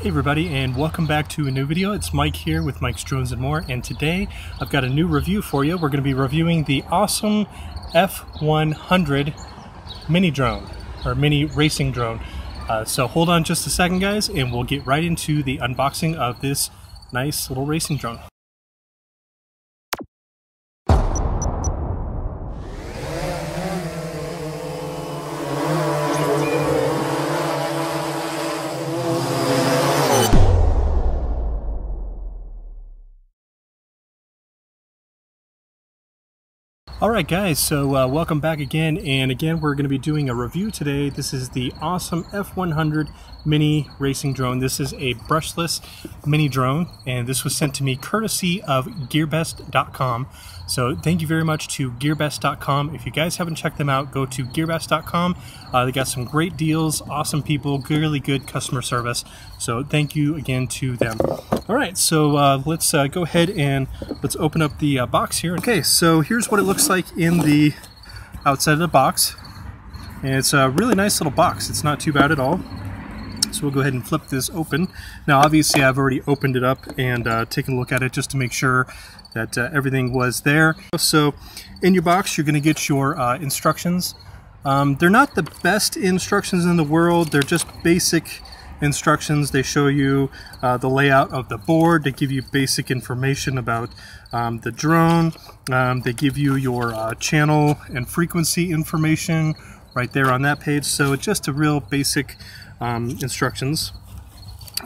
Hey everybody, and welcome back to a new video. It's Mike here with Mike's Drones and More, and today I've got a new review for you. We're going to be reviewing the awesome F100 mini drone, or mini racing drone. So hold on just a second guys, and we'll get right into the unboxing of this nice little racing drone. Alright guys, so welcome back again, and again we're going to be doing a review today. This is the awesome F100 mini racing drone. This is a brushless mini drone, and this was sent to me courtesy of gearbest.com. So thank you very much to gearbest.com. If you guys haven't checked them out, go to gearbest.com. They got some great deals, awesome people, really good customer service. So thank you again to them. Alright, so let's go ahead and let's open up the box here. Okay, so here's what it looks like in the outside of the box. And it's a really nice little box. It's not too bad at all. So we'll go ahead and flip this open. Now obviously I've already opened it up and taken a look at it just to make sure that everything was there. So in your box you're going to get your instructions. They're not the best instructions in the world. They're just basic instructions. They show you the layout of the board. They give you basic information about the drone. They give you your channel and frequency information right there on that page. So it's just a real basic instructions.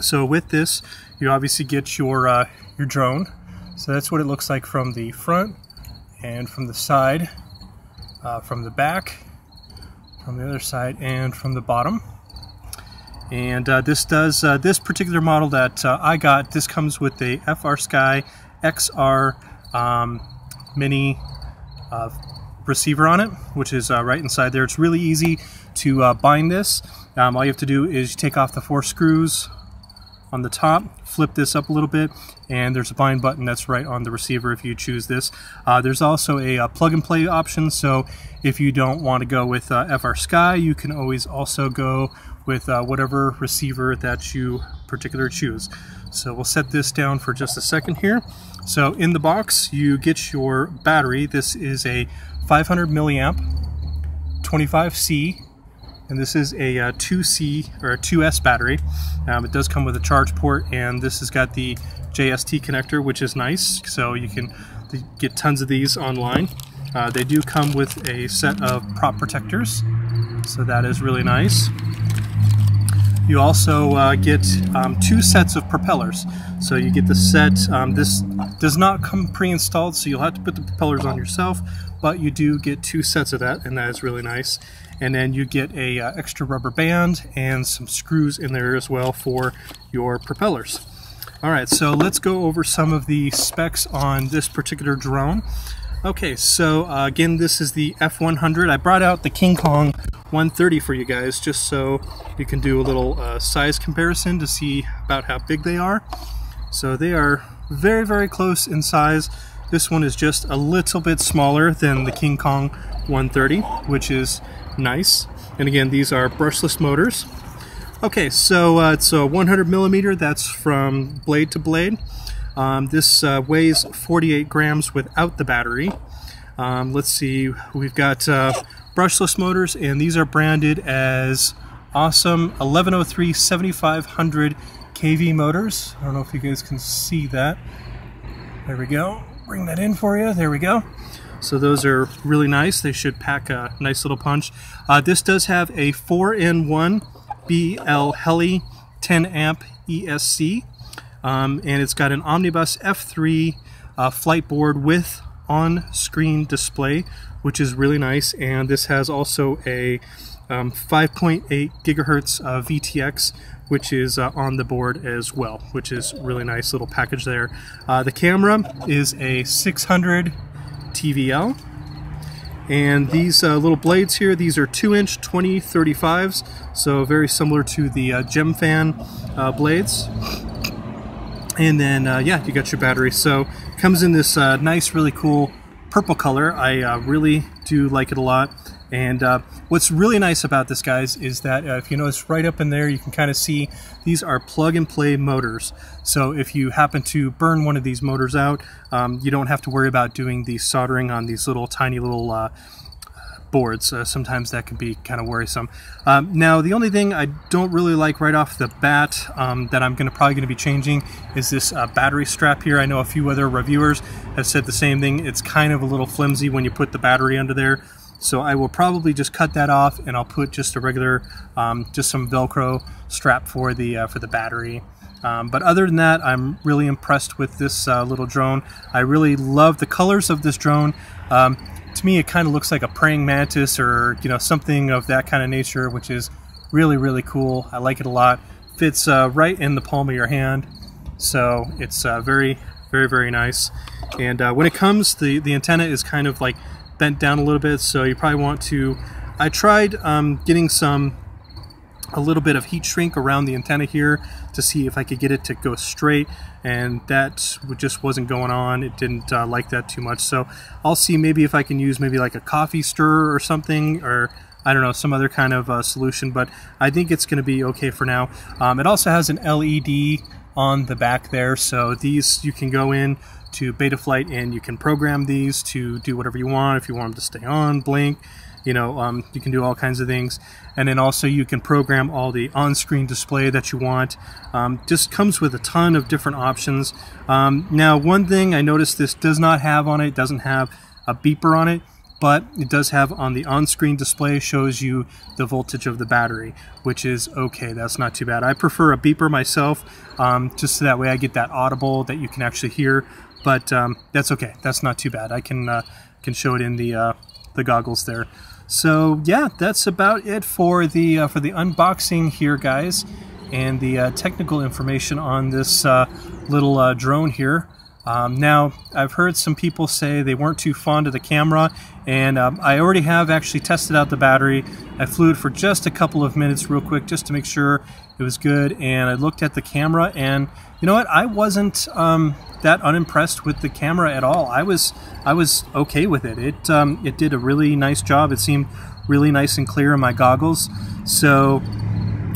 So with this you obviously get your drone. So that's what it looks like from the front and from the side, from the back, from the other side, and from the bottom. And this particular model that I got, this comes with a FrSky XR mini receiver on it, which is right inside there. It's really easy to bind this. All you have to do is take off the 4 screws on the top, flip this up a little bit, and there's a bind button that's right on the receiver if you choose this. There's also a plug and play option, so if you don't want to go with FrSky, you can always also go with whatever receiver that you particularly choose. So we'll set this down for just a second here. So in the box you get your battery. This is a 500 milliamp 25C, and this is a 2C or a 2S battery. It does come with a charge port, and this has got the JST connector, which is nice, so you can get tons of these online. They do come with a set of prop protectors, so that is really nice. You also get 2 sets of propellers. So you get the set, this does not come pre-installed, so you'll have to put the propellers on yourself, but you do get 2 sets of that, and that is really nice. And then you get a extra rubber band and some screws in there as well for your propellers. Alright, so let's go over some of the specs on this particular drone. Okay, so again, this is the F100. I brought out the King Kong 130 for you guys just so you can do a little size comparison to see about how big they are. So they are very, very close in size. This one is just a little bit smaller than the King Kong 130, which is nice. And again, these are brushless motors. Okay, so it's a 100 millimeter. That's from blade to blade. This weighs 48 grams without the battery. Let's see, we've got brushless motors, and these are branded as awesome 1103 7500 kV motors. I don't know if you guys can see that. There we go. Bring that in for you. There we go. So those are really nice. They should pack a nice little punch. This does have a 4-in-1 BL Heli 10 amp ESC. And it's got an Omnibus F3 flight board with on-screen display, which is really nice. And this has also a 5.8 gigahertz VTX, which is on the board as well, which is really nice little package there. The camera is a 600 TVL. And these little blades here, these are 2-inch 2035s, so very similar to the Gemfan blades. And then, yeah, you got your battery. So comes in this nice, really cool purple color. I really do like it a lot. And what's really nice about this, guys, is that if you notice right up in there, you can kind of see these are plug-and-play motors. So if you happen to burn one of these motors out, you don't have to worry about doing the soldering on these little tiny little boards. Sometimes that can be kind of worrisome. Now, the only thing I don't really like right off the bat that I'm probably going to be changing is this battery strap here. I know a few other reviewers have said the same thing. It's kind of a little flimsy when you put the battery under there. So I will probably just cut that off, and I'll put just a regular, just some Velcro strap for the battery. But other than that, I'm really impressed with this little drone. I really love the colors of this drone. To me, it kind of looks like a praying mantis, or something of that kind of nature, which is really, really cool. I like it a lot. Fits right in the palm of your hand, so it's very, very, very nice. And when it comes, the antenna is kind of like bent down a little bit, so you probably want to. I tried getting a little bit of heat shrink around the antenna here to see if I could get it to go straight, and that just wasn't going on. It didn't like that too much, so I'll see maybe if I can use maybe like a coffee stirrer or something, or I don't know, some other kind of solution, but I think it's going to be okay for now. It also has an LED on the back there, so these you can go in to Betaflight and you can program these to do whatever you want. If you want them to stay on, blink, you can do all kinds of things. And then also you can program all the on-screen display that you want. Just comes with a ton of different options. Now, one thing I noticed this does not have on it, doesn't have a beeper on it, but it does have on the on-screen display, shows you the voltage of the battery, which is okay. That's not too bad. I prefer a beeper myself, just so that way I get that audible that you can actually hear. But that's okay. That's not too bad. I can show it in the goggles there. So yeah, that's about it for the unboxing here, guys, and the technical information on this little drone here. Now, I've heard some people say they weren't too fond of the camera, and I already have actually tested out the battery. I flew it for just a couple of minutes real quick just to make sure it was good, and I looked at the camera, and you know what? I wasn't that unimpressed with the camera at all. I was okay with it. It did a really nice job. It seemed really nice and clear in my goggles. So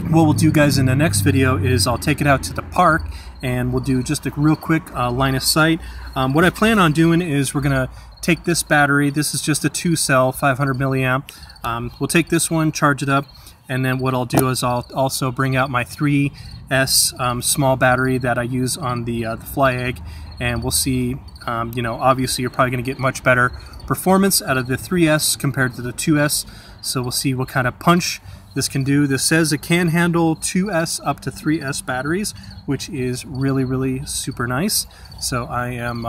what we'll do, guys, in the next video is I'll take it out to the park and we'll do just a real quick line of sight. What I plan on doing is we're gonna take this battery. This is just a 2-cell 500 milliamp. We'll take this one, charge it up, and then what I'll do is I'll also bring out my 3S small battery that I use on the Fly Egg, and we'll see. Obviously you're probably going to get much better performance out of the 3S compared to the 2S. So we'll see what kind of punch this can do. This says it can handle 2S up to 3S batteries, which is really, really super nice. So I am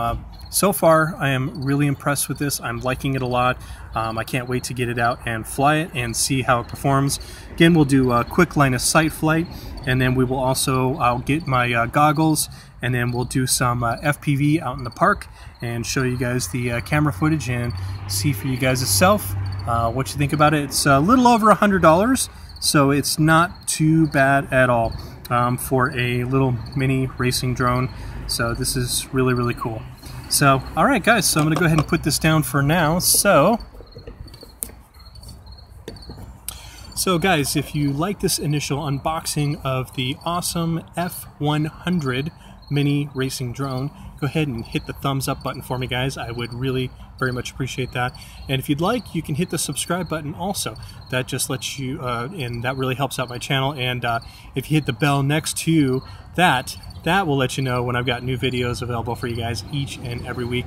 so far I am really impressed with this. I'm liking it a lot. I can't wait to get it out and fly it and see how it performs. Again, we'll do a quick line of sight flight, and then we will also, I'll get my goggles, and then we'll do some FPV out in the park and show you guys the camera footage and see for you guys itself what you think about it. It's a little over $100, so it's not too bad at all for a little mini racing drone. So this is really, really cool. So, all right, guys, so I'm going to go ahead and put this down for now. So guys, if you like this initial unboxing of the awesome F100 mini racing drone, go ahead and hit the thumbs up button for me, guys. I would really very much appreciate that. And if you'd like, you can hit the subscribe button also. That just lets you, and that really helps out my channel. And if you hit the bell next to that, that will let you know when I've got new videos available for you guys each and every week.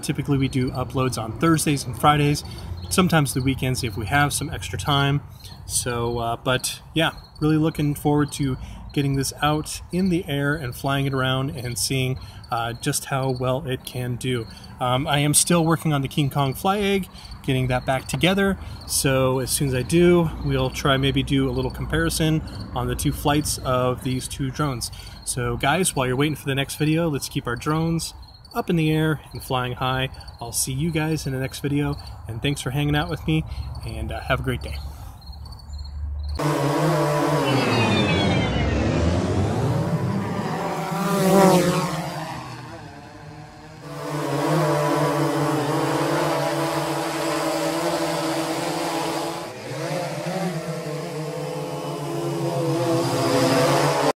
Typically we do uploads on Thursdays and Fridays, sometimes the weekends if we have some extra time. So, but yeah, really looking forward to getting this out in the air and flying it around and seeing just how well it can do. I am still working on the King Kong Fly Egg, getting that back together. So as soon as I do, we'll try maybe do a little comparison on the two flights of these two drones. So guys, while you're waiting for the next video, let's keep our drones up in the air and flying high. I'll see you guys in the next video, and thanks for hanging out with me, and have a great day.